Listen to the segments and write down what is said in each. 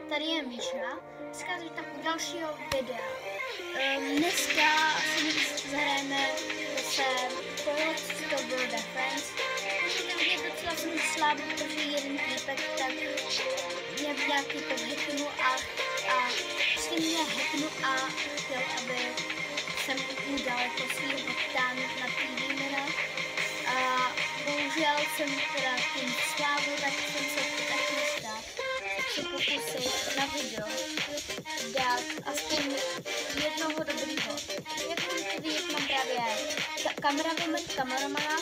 tady je Míša. Dneska vítám u dalšího videa. Dneska si zahrajeme se Toilet Stopper Defense. Můžete vidět, docela jsem slabý, protože jeden týpek tak mě nějaký to hacknu a s tím mě hacknu a chtěl, aby jsem mu dal jako svým optán na týdnera. A bohužel jsem teda tím slávu, tak jsem se tak nestát. Se pokusit na video dát aspoň jednoho dobrýho. Jak můžete vidět, mám právě kameramana,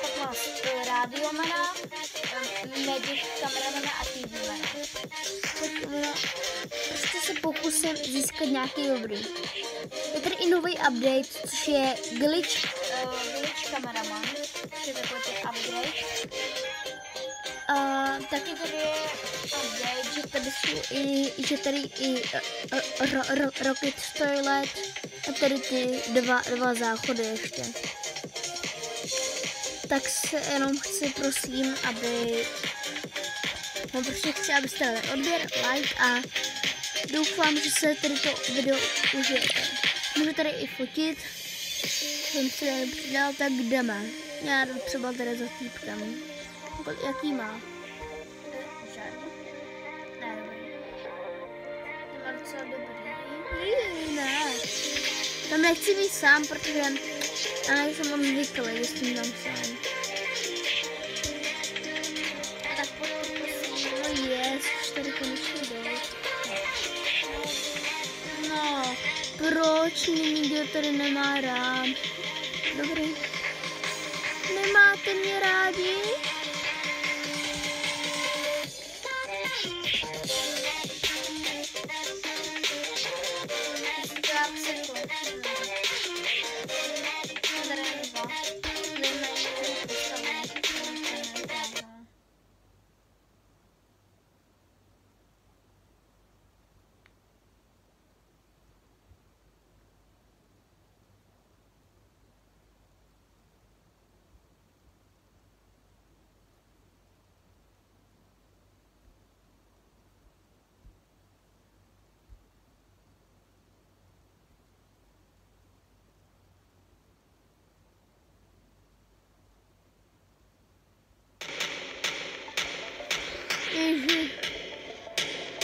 pak mám rádiomana, medic kameramana a TVmana. Prostě se pokusím získat nějaký dobrý. Je tady i nový update, což je glitch kameraman, což je takový ten upgrade. Taky tady je update, že tady i Rocket Toilet a tady ty dva záchody ještě. Tak se jenom chci prosím, abyste dali odběr, like a doufám, že se tady to video užijete. Můžu tady i fotit, jsem si tady přidal, tak jdeme. Já jdu třeba tady za týpkem. Jaký má? Žádný. Ne, dobrý. Nemá docela dobrý. Ne. Tam nechci být sám, protože já nejsem mám zvyklý, že s tím tam sám. Tak prosím, no jest, už tady konečně jdou. No, proč mě nikdo tady nemá rád? Dobrý. Nemáte mě rádi?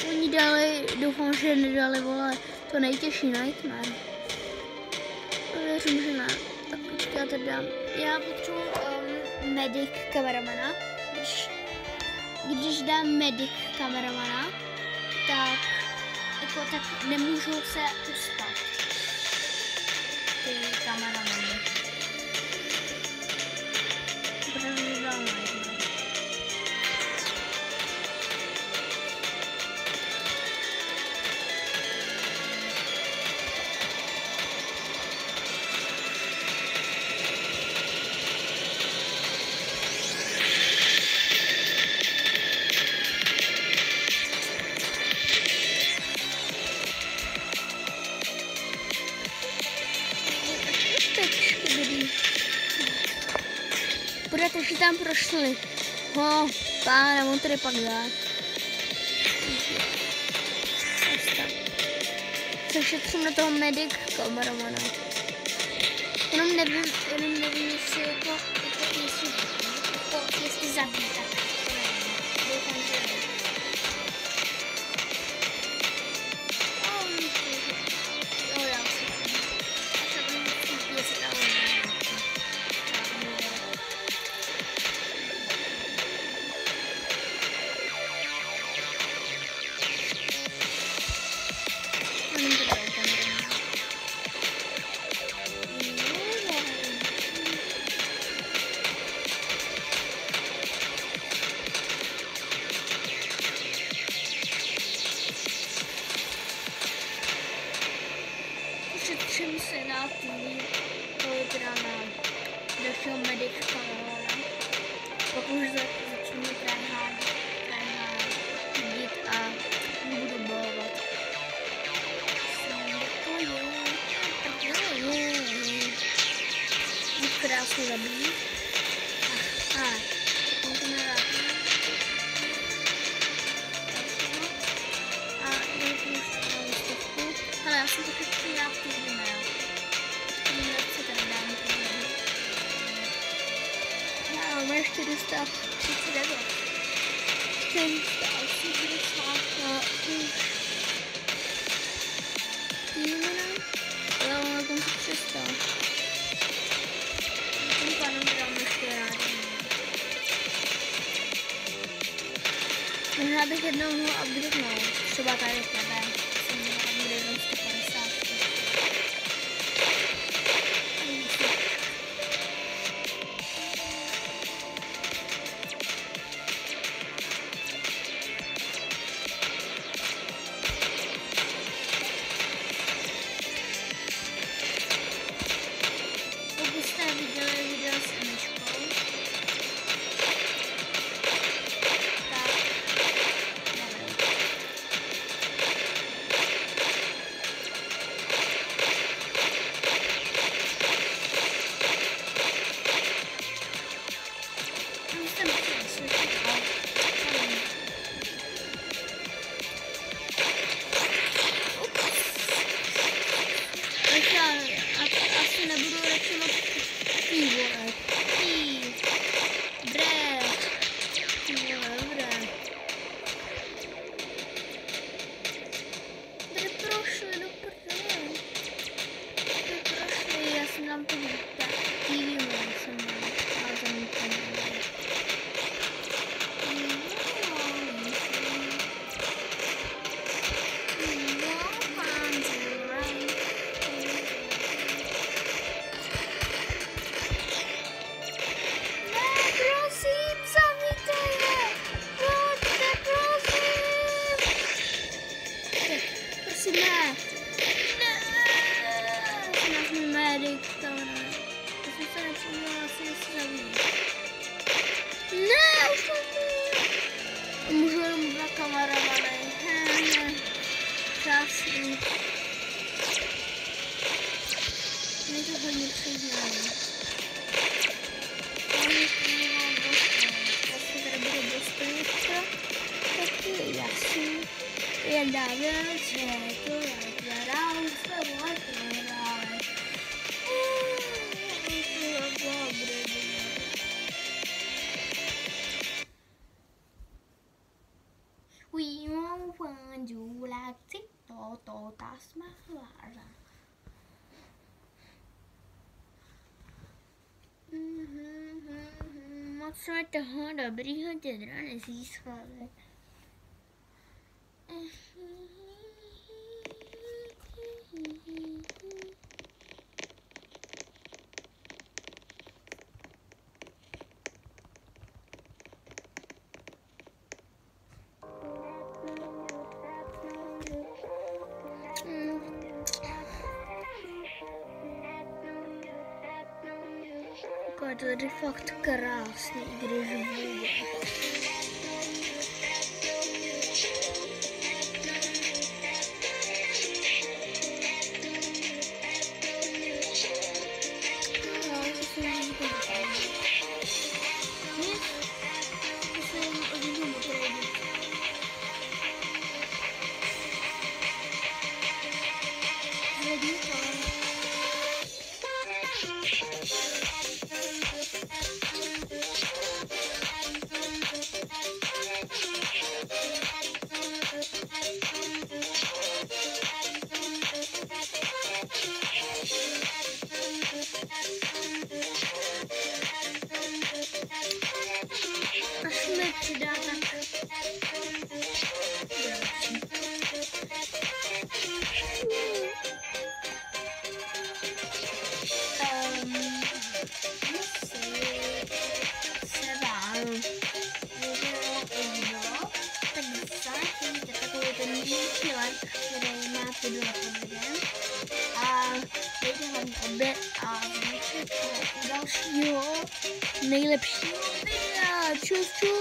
Oni dali, doufám, že nedali, vole, to nejtěžší Nightmare. Věřím, že ne. Tak počkej, já tady dám. Já potřebuji medic kameramana. Když dám medic kameramana, tak nemůžu se uspat. Ty kameramany. Protože dám Nightmare. Budete, že tam prošli. Pána, on tady pak dá. Se šetřím na toho medic kameramana. Jenom nevím, jestli jestli zabít. Doufám, že ne. Šetřím se na dalšího medic kameramana. Pak už začnu tryhard jít a budu bojovat. Krásně zabít. jsem taky 13 týdnů. Nevím, co tady dám. Já mám ještě dostat 39. Ten stál si 60 už týdna. Já mám na tom se přestal. Tím pádem dám ještě rádi. Možná bych jednou mohl upgradenout. Třeba tady tebe. Jsem měla upgradenout 150. Pokud jste viděli video s Emičkou, asi nebudu reklamovat vole. Dobré. Tady prošli do prdele. Tady prošli, já jsem tam toho TV jsem ale to mi to nevím. Ne, už to můžu jenom dva kameramany. Krásný. Mě to hodně přiznání. Já se tady budu dostanit. Tak je jasný. Jedna věc, je to jak zadám se vlastně dále. We won't find you like to ta smála. Moc jsme toho dobrýho dědra nezískali. Je to tady fakt krásný, i když vůbec. Až mi přidá tak. Který máte dole pod videem a dejte hlavně odběr a zvíček u dalšího nejlepšího videa. Čus, čus.